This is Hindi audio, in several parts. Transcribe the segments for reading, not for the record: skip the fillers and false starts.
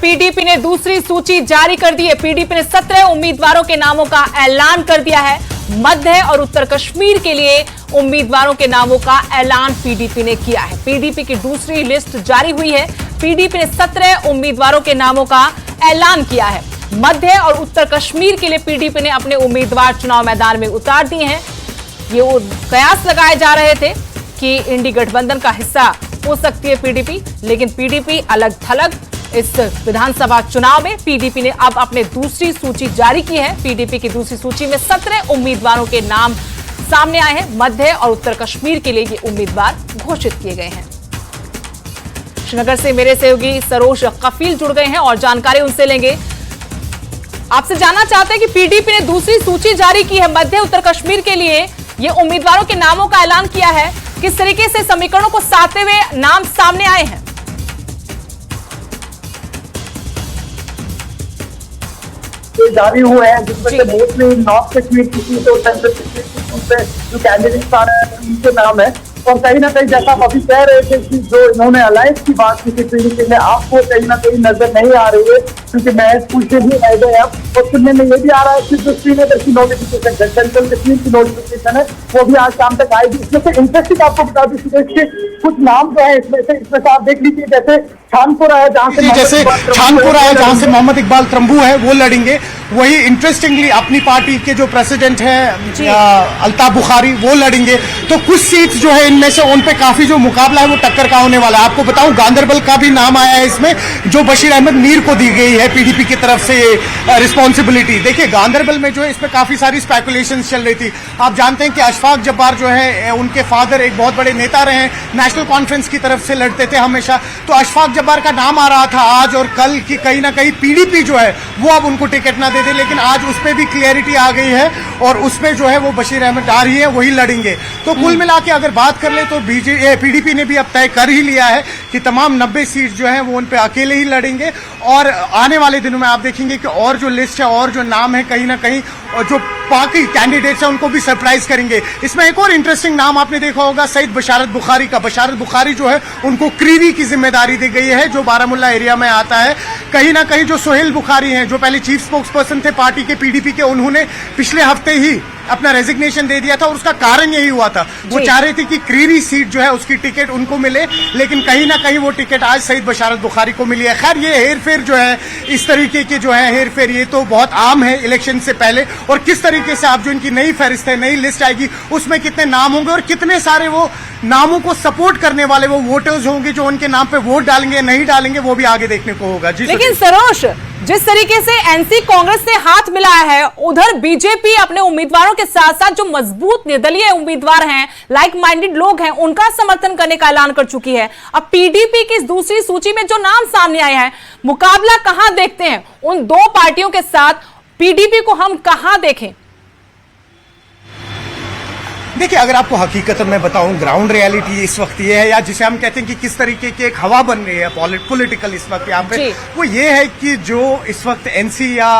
पीडीपी ने दूसरी सूची जारी कर दी है। पीडीपी ने 17 उम्मीदवारों के नामों का ऐलान कर दिया है। मध्य और उत्तर कश्मीर के लिए उम्मीदवारों के नामों का ऐलान पीडीपी ने किया है। पीडीपी की दूसरी लिस्ट जारी हुई है। पीडीपी ने 17 उम्मीदवारों के नामों का ऐलान किया है। मध्य और उत्तर कश्मीर के लिए पीडीपी ने अपने उम्मीदवार चुनाव मैदान में उतार दिए हैं। ये वो कयास लगाए जा रहे थे कि इंडी गठबंधन का हिस्सा हो सकती है पीडीपी, लेकिन पीडीपी अलग थलग इस विधानसभा चुनाव में पीडीपी ने अब अपने दूसरी सूची जारी की है। पीडीपी की दूसरी सूची में 17 उम्मीदवारों के नाम सामने आए हैं। मध्य और उत्तर कश्मीर के लिए ये उम्मीदवार घोषित किए गए हैं। श्रीनगर से मेरे सहयोगी सरोज कफील जुड़ गए हैं और जानकारी उनसे लेंगे। आपसे जानना चाहते हैं कि पीडीपी ने दूसरी सूची जारी की है, मध्य उत्तर कश्मीर के लिए ये उम्मीदवारों के नामों का ऐलान किया है। किस तरीके से समीकरणों को साधते हुए नाम सामने आए हैं? जारी हुए हैं, जिसमें से मोस्टली नॉर्थ कश्मीर की सीट और सेंट्रल कश्मीर की सीट पे जो कैंडिडेट्स आ रहे हैं उनके नाम है। और कहीं ना कहीं जैसा आप अभी कह रहे थे कि जो इन्होंने अलायंस की बात की थी पीडीपी में, आपको कहीं ना कहीं नजर नहीं आ रही है, क्योंकि महसूस से भी रह गए आप। और सुनने में ये भी आ रहा है कि जो श्रीनगर की नोटिफिकेशन है, सेंट्रल कश्मीर की नोटिफिकेशन है, वो भी आज शाम तक आएगी। इसमें से इंटरेस्टिंग आपको बता दूं कि कुछ नाम जो है इसमें से आप देख लीजिए, जैसे छानपुरा है जहां से मोहम्मद इकबाल त्रंबू है वो लड़ेंगे। वही इंटरेस्टिंगली अपनी पार्टी के जो प्रेसिडेंट है अल्ताफ बुखारी वो लड़ेंगे। तो कुछ सीट्स जो है इनमें से उन पे काफी जो मुकाबला है वो टक्कर का होने वाला है। आपको बताऊं गांधरबल का भी नाम आया है इसमें, जो बशीर अहमद मीर को दी गई है पीडीपी की तरफ से रिस्पॉन्सिबिलिटी। देखिए गांधरबल में जो है इसमें काफी सारी स्पेकुलेशन चल रही थी। आप जानते हैं कि अशफाक जब्बार जो है उनके फादर एक बहुत बड़े नेता रहे हैं, नेशनल कॉन्फ्रेंस की तरफ से लड़ते थे हमेशा। तो अशफाक जब्बार का नाम आ रहा था आज और कल कि कहीं ना कहीं पीडीपी जो है वो अब उनको टिकट ना दे दे, लेकिन आज उस पर भी क्लियरिटी आ गई है और उसमें जो है वो बशीर अहमद आ रही है, वही लड़ेंगे। तो कुल मिला के अगर बात कर ले तो पीडीपी ने भी अब तय कर ही लिया है कि तमाम 90 सीट जो है वो उन पे अकेले ही लड़ेंगे। और आने वाले दिनों में आप देखेंगे कि और जो लिस्ट है और जो नाम है कहीं ना कहीं जो बाकी कैंडिडेट्स हैं उनको भी सरप्राइज करेंगे। इसमें एक और इंटरेस्टिंग नाम आपने देखा होगा सईद बशारत बुखारी का। बशारत बुखारी जो है उनको क्रीरी की जिम्मेदारी दी गई है जो बारामुल्ला एरिया में आता है। कहीं ना कहीं जो सोहेल बुखारी हैं जो पहले चीफ स्पोक्स पर्सन थे पार्टी के पीडीपी के, उन्होंने पिछले हफ्ते ही अपना रेजिग्नेशन दे दिया था और उसका कारण यही हुआ था, वो चाह रहे थे कि क्रीरी सीट जो है उसकी टिकट उनको मिले, लेकिन कहीं ना कहीं वो टिकट आज सईद बशारत बुखारी को मिली है। खैर ये हेरफेर जो है इस तरीके के जो है हेरफेर ये तो बहुत आम है इलेक्शन से पहले। और किस तरीके से आप जो इनकी नई फहरिस्त है, नई लिस्ट आएगी, उसमें कितने नाम होंगे और कितने सारे वो नामों को सपोर्ट करने वाले वो वोटर्स होंगे जो उनके नाम पे वोट डालेंगे नहीं डालेंगे, वो भी आगे देखने को होगा। जी लेकिन सरोज, जिस तरीके से एनसी कांग्रेस से हाथ मिलाया है, उधर बीजेपी अपने उम्मीदवारों के साथ साथ जो मजबूत निर्दलीय उम्मीदवार हैं, लाइक माइंडेड लोग हैं, उनका समर्थन करने का ऐलान कर चुकी है। अब पीडीपी की इस दूसरी सूची में जो नाम सामने आए हैं, मुकाबला कहां देखते हैं उन दो पार्टियों के साथ? पीडीपी को हम कहां देखें? देखिए अगर आपको हकीकत में बताऊं, ग्राउंड रियलिटी इस वक्त ये है, या जिसे हम कहते हैं कि किस तरीके की एक हवा बन रही है पॉलिटिकल इस वक्त यहाँ पे, वो ये है कि जो इस वक्त एनसी या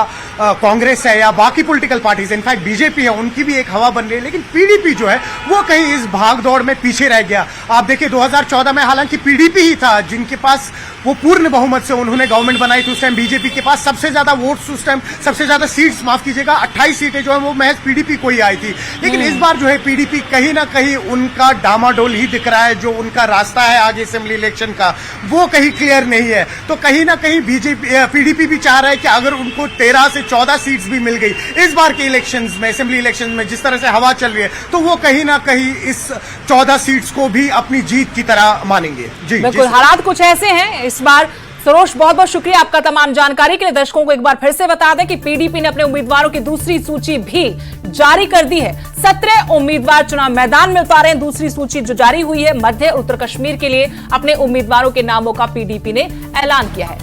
कांग्रेस है या बाकी पॉलिटिकल पार्टीज, इनफैक्ट बीजेपी है, उनकी भी एक हवा बन रही है। लेकिन पीडीपी जो है वो कहीं इस भाग दौड़ में पीछे रह गया। आप देखिए 2014 में हालांकि पीडीपी ही था जिनके पास वो पूर्ण बहुमत से उन्होंने गवर्नमेंट बनाई थी। उस टाइम बीजेपी के पास सबसे ज्यादा वोट्स, उस टाइम सबसे ज्यादा सीट्स, माफ कीजिएगा 28 सीटें जो है वो महज पीडीपी को ही आई थी। लेकिन इस बार जो है पीडीपी कहीं ना कहीं उनका डामाडोल ही दिख रहा है। जो उनका रास्ता है आगे असेंबली इलेक्शन का वो कहीं क्लियर नहीं है। तो कहीं ना कहीं पीडीपी भी चाह रहा है कि अगर उनको 13 से 14 सीट्स भी मिल गई इस बार के इलेक्शंस में, असेंबली इलेक्शंस में जिस तरह से हवा चल रही है, तो वो कहीं ना कहीं इस 14 सीट्स को भी अपनी जीत की तरह मानेंगे। जी बिल्कुल, हालात कुछ ऐसे हैं इस बार। सरोज, बहुत बहुत शुक्रिया आपका तमाम जानकारी के लिए। दर्शकों को एक बार फिर से बता दें कि पीडीपी ने अपने उम्मीदवारों की दूसरी सूची भी जारी कर दी है। 17 उम्मीदवार चुनाव मैदान में उतारे हैं। दूसरी सूची जो जारी हुई है, मध्य उत्तर कश्मीर के लिए अपने उम्मीदवारों के नामों का पीडीपी ने ऐलान किया है।